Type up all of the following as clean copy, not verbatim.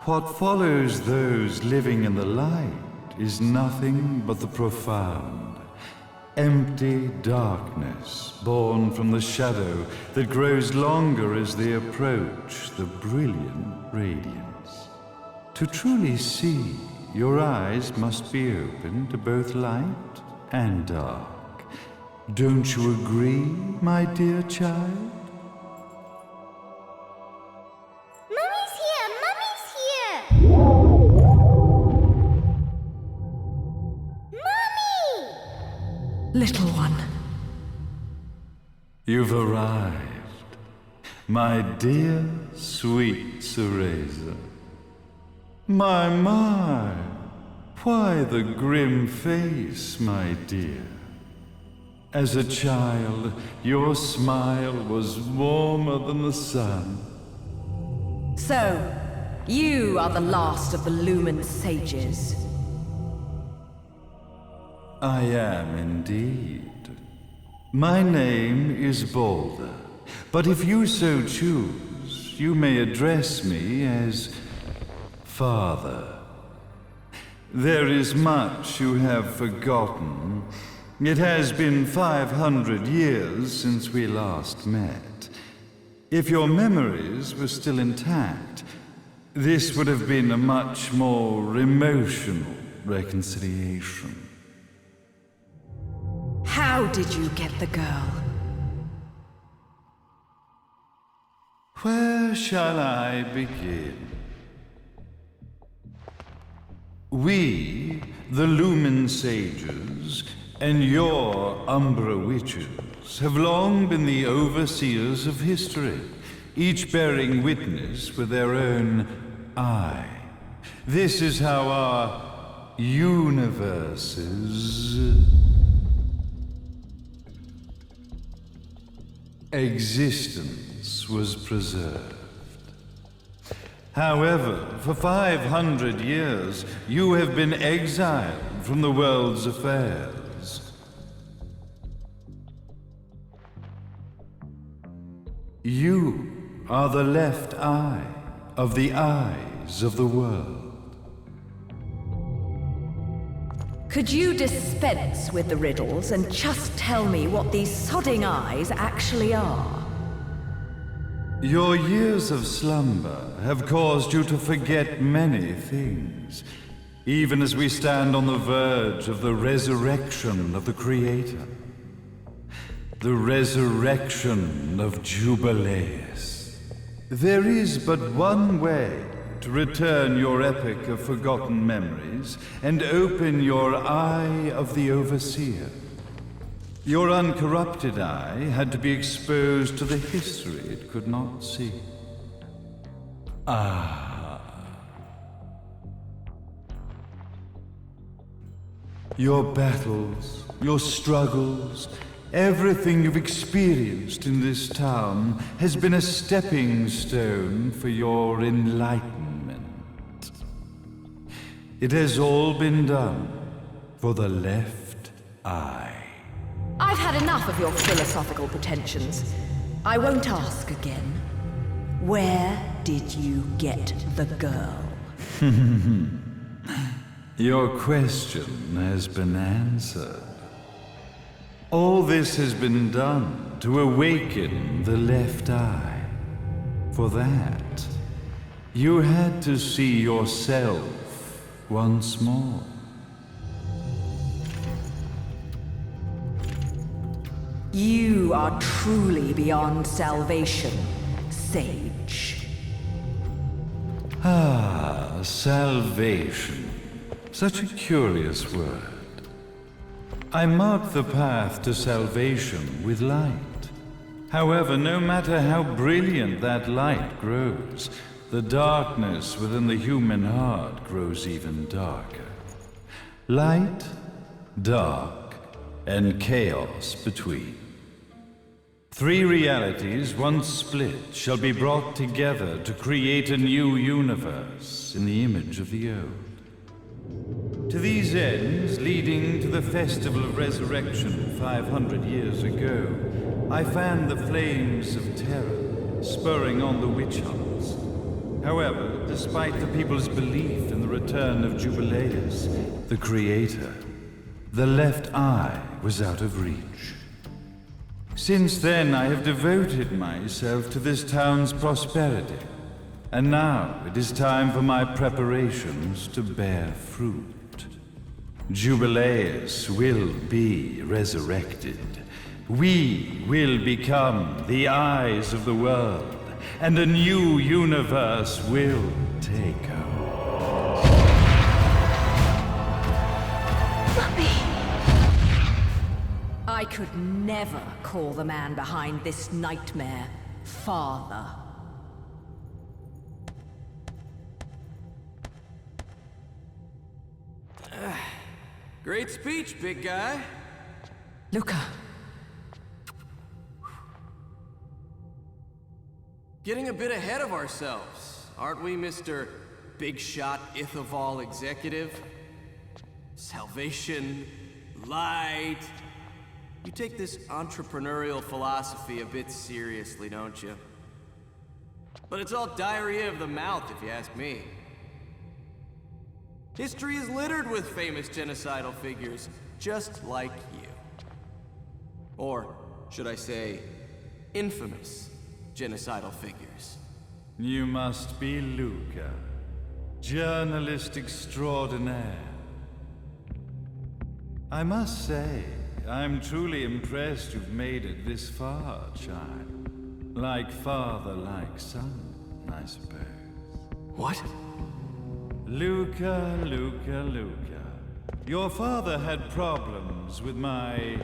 What follows those living in the light is nothing but the profound, empty darkness born from the shadow that grows longer as they approach the brilliant radiance. To truly see, your eyes must be open to both light and dark. Don't you agree, my dear child? Mummy's here! Mummy's here! Mummy! Little one. You've arrived, my dear, sweet Cereza. My, why the grim face, my dear? As a child, your smile was warmer than the sun. So, you are the last of the Lumen sages. I am indeed. My name is Balder, but if you so choose, you may address me as Father. There is much you have forgotten. It has been 500 years since we last met. If your memories were still intact, this would have been a much more emotional reconciliation. How did you get the girl? Where shall I begin? We, the Lumen sages, and your Umbra witches, have long been the overseers of history, each bearing witness with their own eye. This is how our universe's existence was preserved. However, for 500 years, you have been exiled from the world's affairs. You are the left eye of the eyes of the world. Could you dispense with the riddles and just tell me what these sodding eyes actually are? Your years of slumber have caused you to forget many things, even as we stand on the verge of the resurrection of the Creator. The resurrection of Jubileus. There is but one way to return your epic of forgotten memories and open your eye of the Overseer. Your uncorrupted eye had to be exposed to the history it could not see. Your battles, your struggles, everything you've experienced in this town has been a stepping stone for your enlightenment. It has all been done for the left eye. I've had enough of your philosophical pretensions. I won't ask again. Where did you get the girl? Your question has been answered. All this has been done to awaken the left eye. For that, you had to see yourself once more. You are truly beyond salvation, sage. Salvation. Such a curious word. I mark the path to salvation with light. However, no matter how brilliant that light grows, the darkness within the human heart grows even darker. Light, dark, and chaos between. Three realities, once split, shall be brought together to create a new universe in the image of the old. To these ends, leading to the Festival of Resurrection 500 years ago, I fanned the flames of terror, spurring on the witch hunts. However, despite the people's belief in the return of Jubileus, the creator, the left eye was out of reach. Since then, I have devoted myself to this town's prosperity, and now it is time for my preparations to bear fruit. Jubileus will be resurrected. We will become the eyes of the world, and a new universe will take over. Mummy! I could never call the man behind this nightmare father. Great speech, big guy. Luca. Getting a bit ahead of ourselves, aren't we, Mr. Big Shot Ithaval Executive? Salvation, light. You take this entrepreneurial philosophy a bit seriously, don't you? But it's all diarrhea of the mouth, if you ask me. History is littered with famous genocidal figures, just like you. Or, should I say, infamous genocidal figures. You must be Luca, journalist extraordinaire. I must say, I'm truly impressed you've made it this far, child. Like father, like son, I suppose. What? Luca, Luca, Luca. Your father had problems with my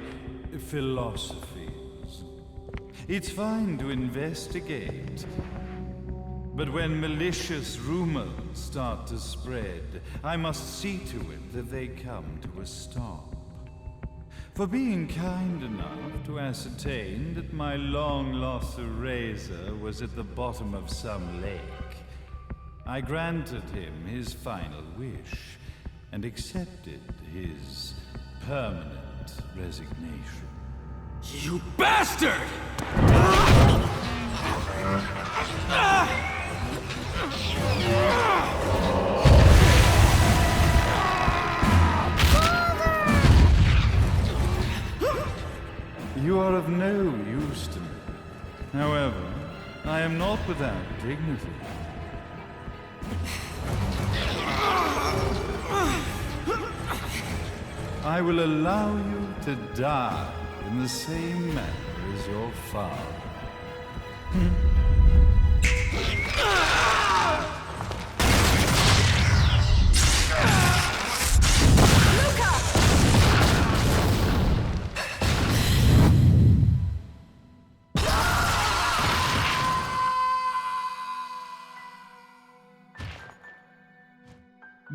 philosophies. It's fine to investigate, but when malicious rumors start to spread, I must see to it that they come to a stop. For being kind enough to ascertain that my long-lost eraser was at the bottom of some lake, I granted him his final wish and accepted his permanent resignation. You bastard! You are of no use to me. However, I am not without dignity. I will allow you to die in the same manner as your father.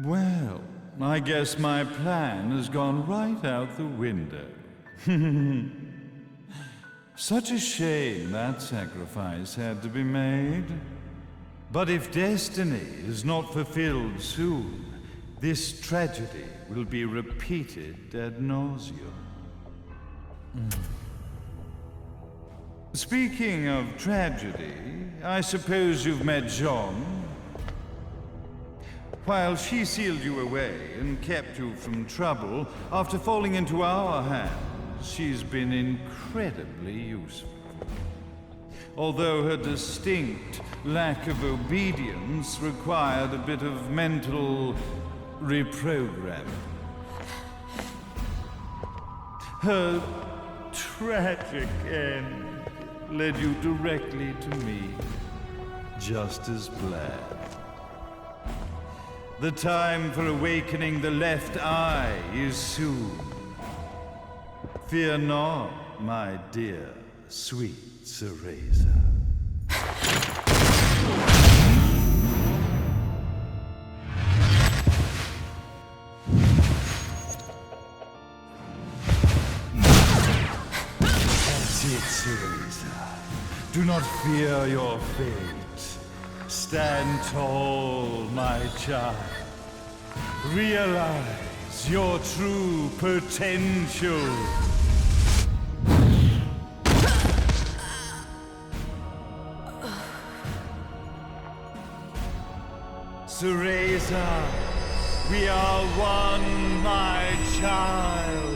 Well, I guess my plan has gone right out the window. Such a shame that sacrifice had to be made. But if destiny is not fulfilled soon, this tragedy will be repeated ad nauseum. Speaking of tragedy, I suppose you've met Jean. While she sealed you away and kept you from trouble, after falling into our hands, she's been incredibly useful. Although her distinct lack of obedience required a bit of mental reprogramming. Her tragic end led you directly to me, just as planned. The time for awakening the left eye is soon. Fear not, my dear, sweet Cereza. That's it, Cereza. Do not fear your fate. Stand tall, my child. Realize your true potential. to raise us. We are one, my child.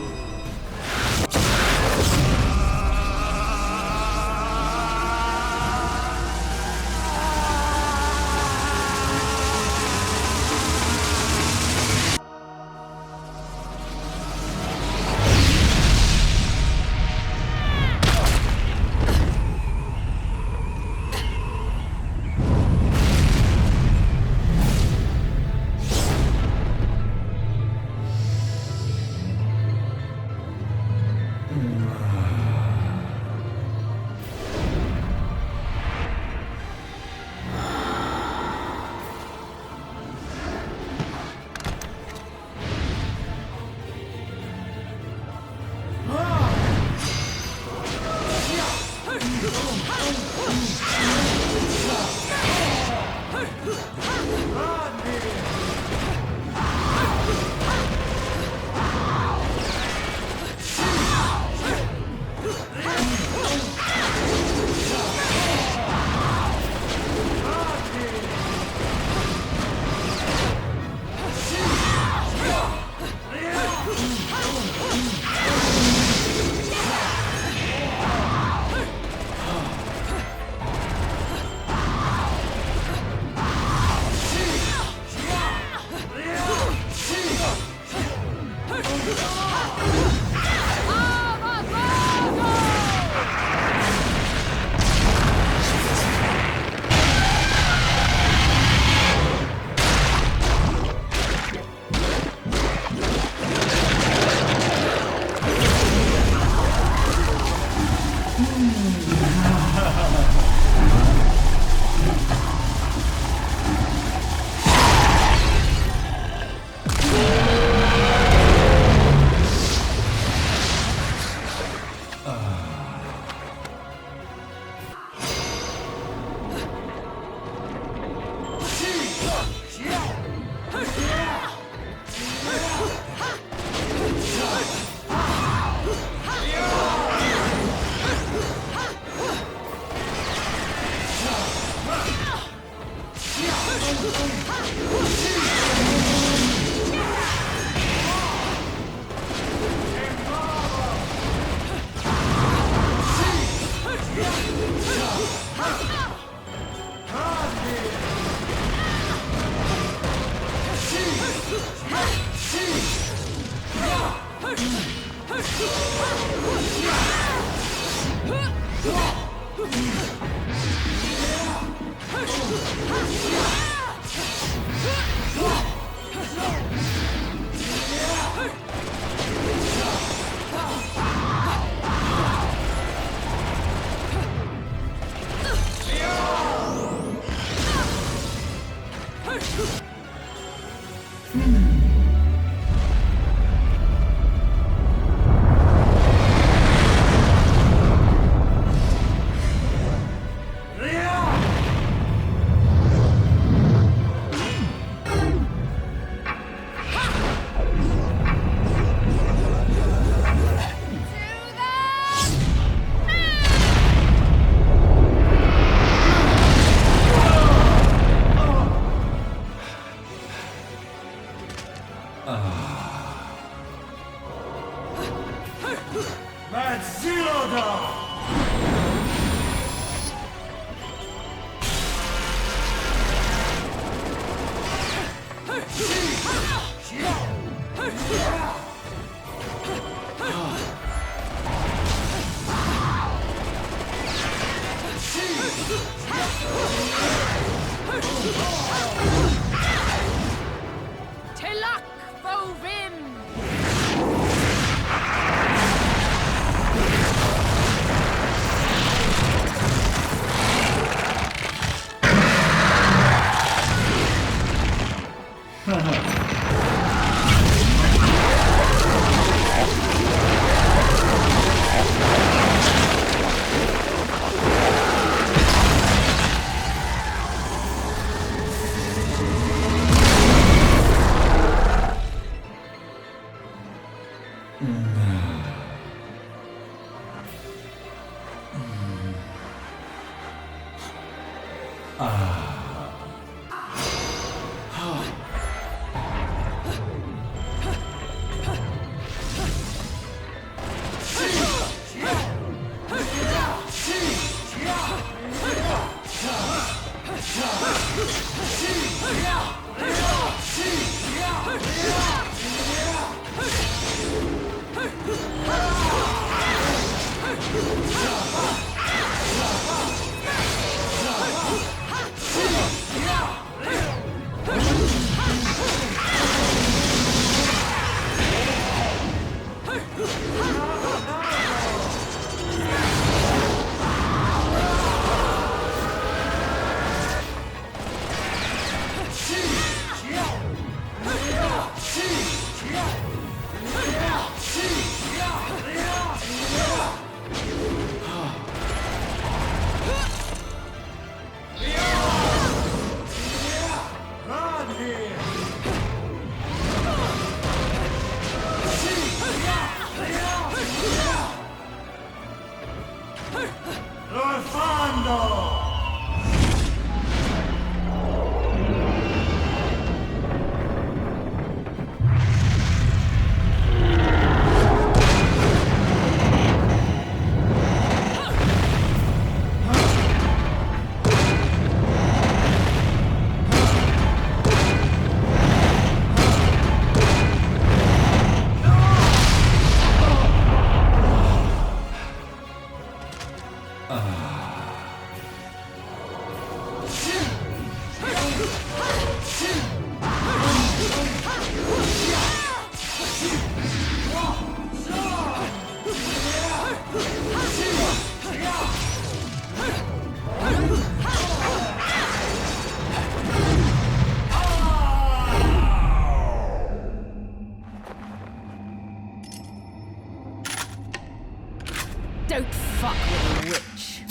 Don't fuck with a witch.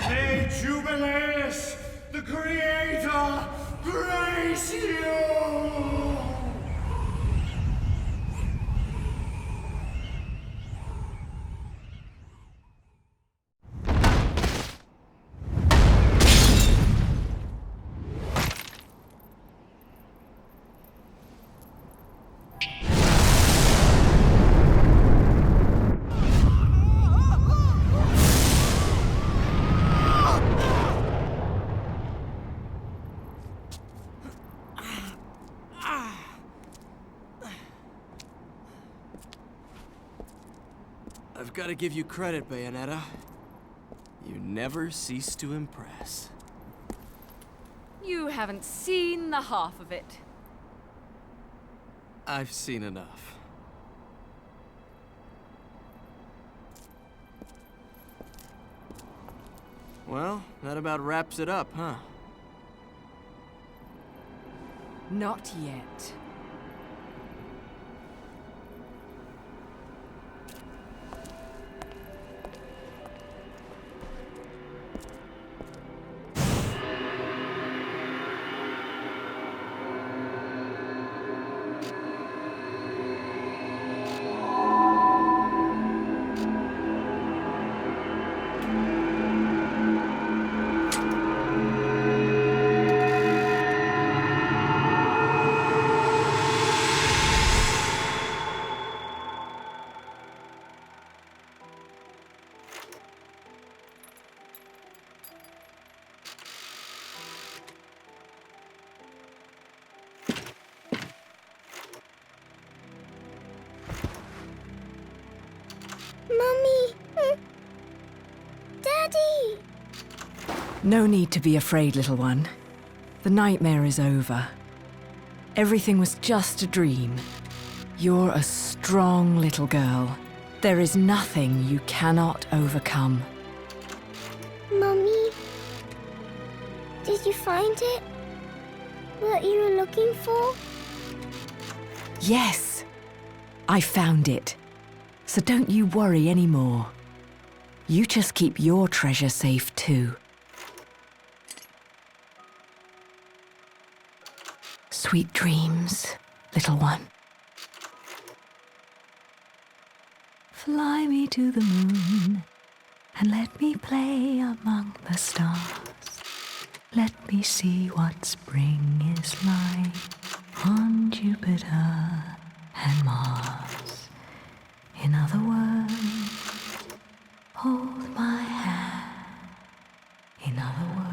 May Jubileus, the Creator, grace you! I've got to give you credit, Bayonetta. You never cease to impress. You haven't seen the half of it. I've seen enough. Well, that about wraps it up, huh? Not yet. Mummy! Daddy! No need to be afraid, little one. The nightmare is over. Everything was just a dream. You're a strong little girl. There is nothing you cannot overcome. Mummy? Did you find it? What you were looking for? Yes, I found it. So don't you worry anymore. You just keep your treasure safe too. Sweet dreams, little one. Fly me to the moon and let me play among the stars. Let me see what spring is like on Jupiter and Mars. In other words, hold my hand. In other words.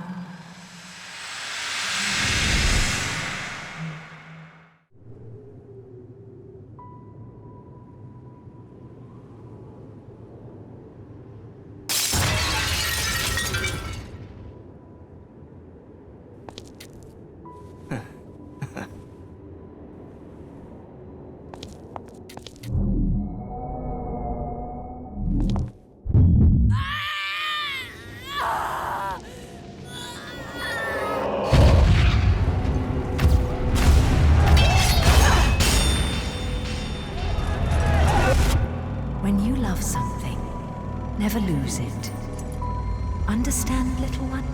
something. Never lose it. Understand, little one?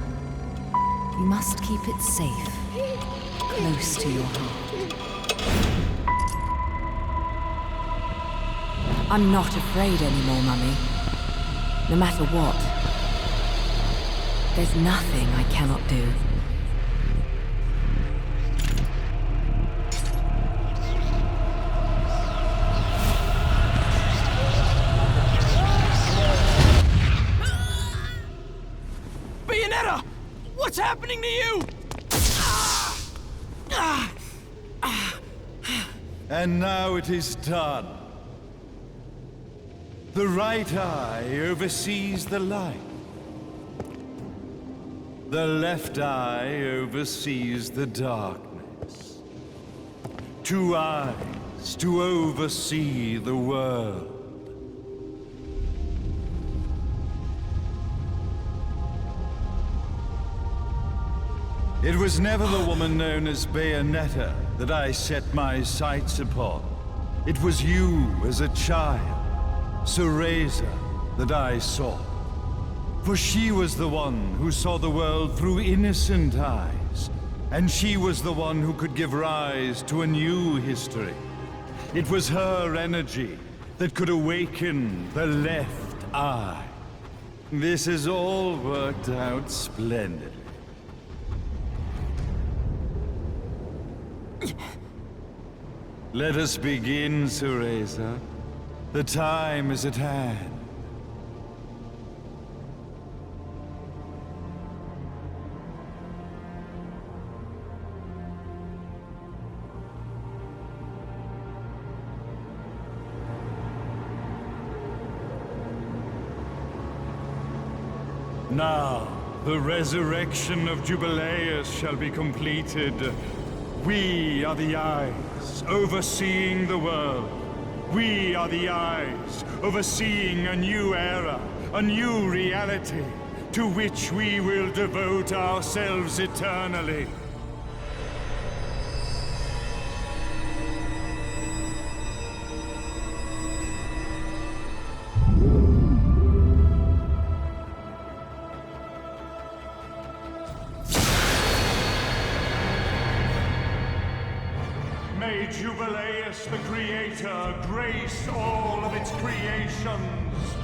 You must keep it safe, close to your heart. I'm not afraid anymore, Mummy. No matter what. There's nothing I cannot do. Bayonetta! What's happening to you? And now it is done. The right eye oversees the light. The left eye oversees the darkness. 2 eyes to oversee the world. It was never the woman known as Bayonetta that I set my sights upon. It was you as a child, Cereza, that I saw. For she was the one who saw the world through innocent eyes, and she was the one who could give rise to a new history. It was her energy that could awaken the left eye. This has all worked out splendidly. Let us begin, Cereza. The time is at hand. Now, the resurrection of Jubileus shall be completed. We are the eyes, overseeing the world. We are the eyes, overseeing a new era, a new reality, to which we will devote ourselves eternally. May Jubileus the Creator grace all of its creations.